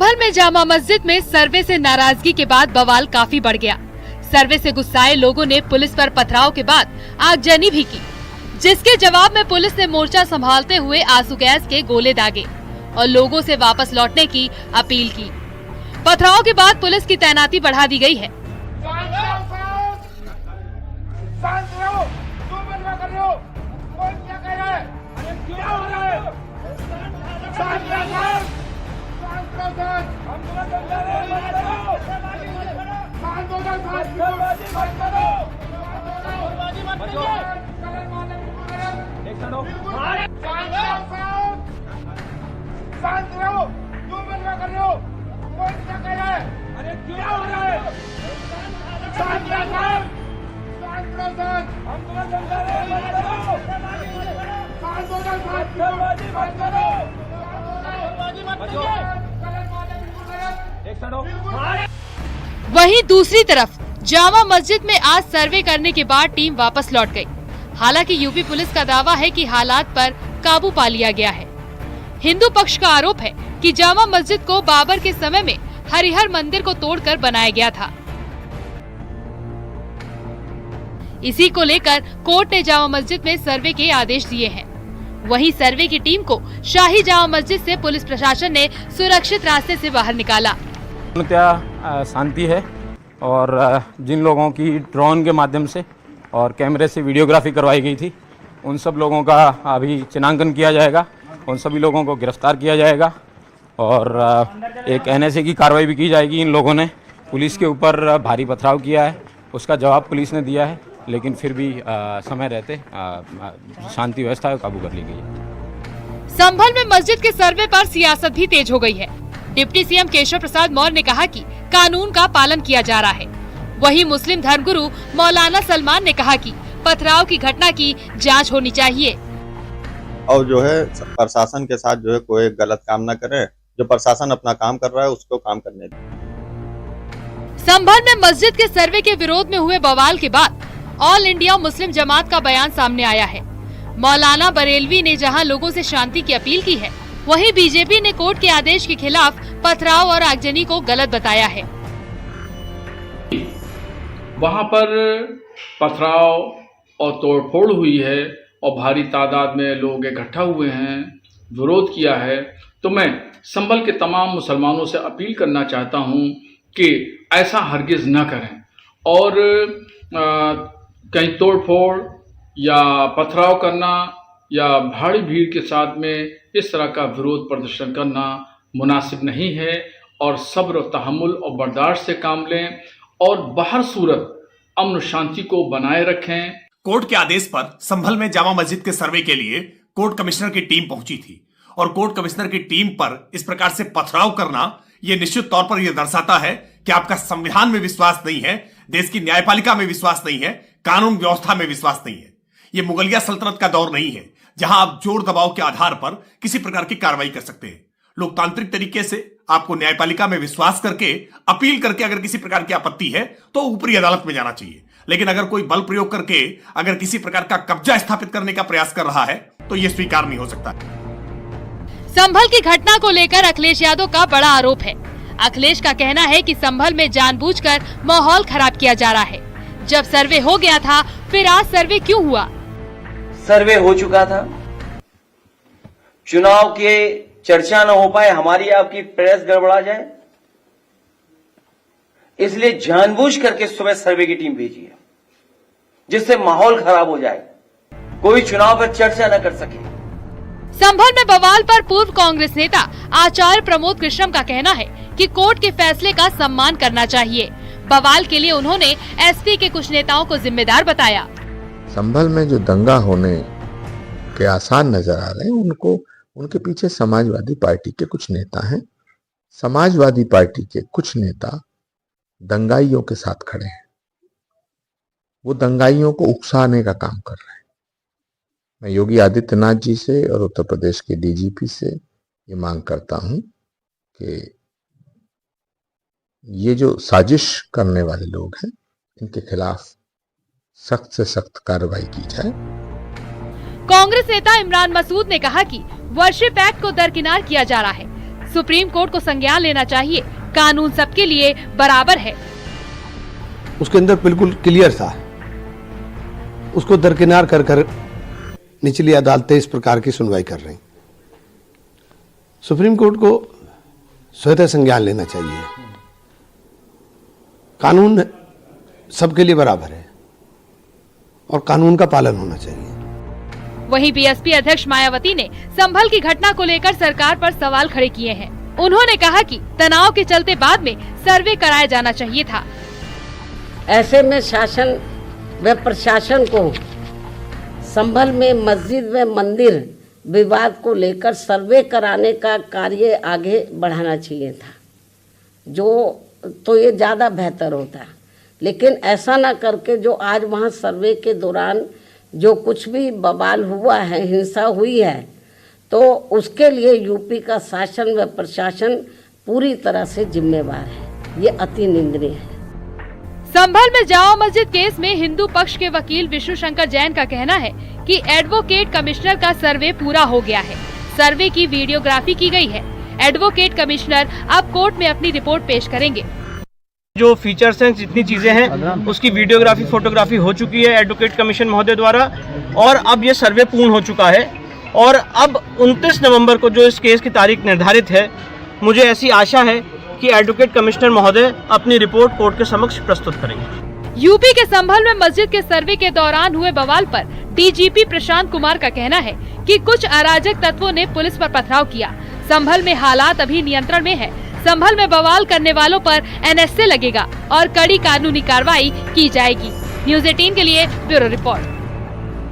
संभल में जामा मस्जिद में सर्वे से नाराजगी के बाद बवाल काफी बढ़ गया। सर्वे से गुस्साए लोगों ने पुलिस पर पथराव के बाद आगजनी भी की, जिसके जवाब में पुलिस ने मोर्चा संभालते हुए आंसू गैस के गोले दागे और लोगों से वापस लौटने की अपील की। पथराव के बाद पुलिस की तैनाती बढ़ा दी गई है। वहीं दूसरी तरफ जामा मस्जिद में आज सर्वे करने के बाद टीम वापस लौट गई। हालांकि यूपी पुलिस का दावा है कि हालात पर काबू पा लिया गया है। हिंदू पक्ष का आरोप है कि जामा मस्जिद को बाबर के समय में हरिहर मंदिर को तोड़कर बनाया गया था। इसी को लेकर कोर्ट ने जामा मस्जिद में सर्वे के आदेश दिए हैं। वहीं सर्वे की टीम को शाही जामा मस्जिद से पुलिस प्रशासन ने सुरक्षित रास्ते से बाहर निकाला। शांति है और जिन लोगों की ड्रोन के माध्यम से और कैमरे से वीडियोग्राफी करवाई गई थी, उन सब लोगों का अभी चिन्हांकन किया जाएगा, उन सभी लोगों को गिरफ्तार किया जाएगा और एक NSA की कार्रवाई भी की जाएगी। इन लोगों ने पुलिस के ऊपर भारी पथराव किया है, उसका जवाब पुलिस ने दिया है, लेकिन फिर भी समय रहते शांति व्यवस्था काबू कर ली गई है। संभल में मस्जिद के सर्वे पर सियासत भी तेज हो गई है। डिप्टी सीएम केशव प्रसाद मौर्य ने कहा कि कानून का पालन किया जा रहा है। वहीं मुस्लिम धर्मगुरु मौलाना सलमान ने कहा कि पथराव की घटना की जांच होनी चाहिए और जो है प्रशासन के साथ जो है कोई गलत काम न करे। जो प्रशासन अपना काम कर रहा है उसको काम करने दें। संभल में मस्जिद के सर्वे के विरोध में हुए बवाल के बाद ऑल इंडिया मुस्लिम जमात का बयान सामने आया है। मौलाना बरेलवी ने जहां लोगों से शांति की अपील की है, वहीं बीजेपी ने कोर्ट के आदेश के खिलाफ पथराव और आगजनी को गलत बताया है। वहां पर पथराव और तोड़फोड़ हुई है और भारी तादाद में लोग इकट्ठा हुए हैं, विरोध किया है, तो मैं संभल के तमाम मुसलमानों से अपील करना चाहता हूं कि ऐसा हरगिज न करें और कहीं तोड़फोड़ या पथराव करना या भारी भीड़ के साथ में इस तरह का विरोध प्रदर्शन करना मुनासिब नहीं है और सब्र, तहम्मुल और बर्दाश्त से काम लें और बाहर सूरत अमन शांति को बनाए रखें। कोर्ट के आदेश पर संभल में जामा मस्जिद के सर्वे के लिए कोर्ट कमिश्नर की टीम पहुंची थी और कोर्ट कमिश्नर की टीम पर इस प्रकार से पथराव करना यह निश्चित तौर पर यह दर्शाता है कि आपका संविधान में विश्वास नहीं है, देश की न्यायपालिका में विश्वास नहीं है, कानून व्यवस्था में विश्वास नहीं है। यह मुगलिया सल्तनत का दौर नहीं है जहां आप जोर दबाव के आधार पर किसी प्रकार की कार्रवाई कर सकते हैं। लोकतांत्रिक तरीके से आपको न्यायपालिका में विश्वास करके अपील करके अगर किसी प्रकार की आपत्ति है तो ऊपरी अदालत में जाना चाहिए, लेकिन अगर कोई बल प्रयोग करके अगर किसी प्रकार का कब्जा स्थापित करने का प्रयास कर रहा है तो यह स्वीकार नहीं हो सकता। संभल की घटना को लेकर अखिलेश यादव का बड़ा आरोप है। अखिलेश का कहना है कि संभल में जानबूझकर माहौल खराब किया जा रहा है। जब सर्वे हो गया था फिर आज सर्वे क्यों हुआ? सर्वे हो चुका था, चुनाव के चर्चा न हो पाए, हमारी आपकी प्रेस गड़बड़ा जाए, इसलिए जानबूझ करके सुबह सर्वे की टीम भेजी है जिससे माहौल खराब हो जाए, कोई चुनाव पर चर्चा न कर सके। संभल में बवाल पर पूर्व कांग्रेस नेता आचार्य प्रमोद कृष्णम का कहना है कि कोर्ट के फैसले का सम्मान करना चाहिए। बवाल के लिए उन्होंने एसपी के कुछ नेताओं को जिम्मेदार बताया। संभल में जो दंगा होने के आसार नजर आ रहे हैं, उनके पीछे समाजवादी पार्टी के कुछ नेता हैं। समाजवादी पार्टी के कुछ नेता दंगाइयों के साथ खड़े हैं, वो दंगाइयों को उकसाने का काम कर रहे हैं। मैं योगी आदित्यनाथ जी से और उत्तर प्रदेश के डीजीपी से ये मांग करता हूं कि ये जो साजिश करने वाले लोग हैं, इनके खिलाफ सख्त से सख्त कार्रवाई की जाए। कांग्रेस नेता इमरान मसूद ने कहा कि वर्शिप एक्ट को दरकिनार किया जा रहा है। सुप्रीम कोर्ट को संज्ञान लेना चाहिए। कानून सबके लिए बराबर है। उसके अंदर बिल्कुल क्लियर था, उसको दरकिनार कर कर निचली अदालतें इस प्रकार की सुनवाई कर रही। सुप्रीम कोर्ट को स्वतः संज्ञान लेना चाहिए। कानून सबके लिए बराबर है और कानून का पालन होना चाहिए। वहीं बीएसपी अध्यक्ष मायावती ने संभल की घटना को लेकर सरकार पर सवाल खड़े किए हैं। उन्होंने कहा कि तनाव के चलते बाद में सर्वे कराया जाना चाहिए था। ऐसे में शासन व प्रशासन को संभल में मस्जिद व मंदिर विवाद को लेकर सर्वे कराने का कार्य आगे बढ़ाना चाहिए था, जो तो ये ज़्यादा बेहतर होता। लेकिन ऐसा ना करके जो आज वहाँ सर्वे के दौरान जो कुछ भी बवाल हुआ है, हिंसा हुई है, तो उसके लिए यूपी का शासन व प्रशासन पूरी तरह से जिम्मेवार है। ये अति निंदनीय है। संभल में जामा मस्जिद केस में हिंदू पक्ष के वकील विष्णु शंकर जैन का कहना है कि एडवोकेट कमिश्नर का सर्वे पूरा हो गया है। सर्वे की वीडियोग्राफी की गई है। एडवोकेट कमिश्नर अब कोर्ट में अपनी रिपोर्ट पेश करेंगे। जो फीचर्स हैं, जितनी चीजें हैं, उसकी वीडियोग्राफी फोटोग्राफी हो चुकी है एडवोकेट कमीशन महोदय द्वारा, और अब ये सर्वे पूर्ण हो चुका है। और अब 29 नवंबर को जो इस केस की तारीख निर्धारित है, मुझे ऐसी आशा है कि एडवोकेट कमिश्नर महोदय अपनी रिपोर्ट कोर्ट के समक्ष प्रस्तुत करेंगे। यूपी के संभल में मस्जिद के सर्वे के दौरान हुए बवाल पर डीजीपी प्रशांत कुमार का कहना है कि कुछ अराजक तत्वों ने पुलिस पर पथराव किया। संभल में हालात अभी नियंत्रण में है। संभल में बवाल करने वालों पर एनएसए लगेगा और कड़ी कानूनी कार्रवाई की जाएगी। न्यूज़ 18 के लिए ब्यूरो रिपोर्ट।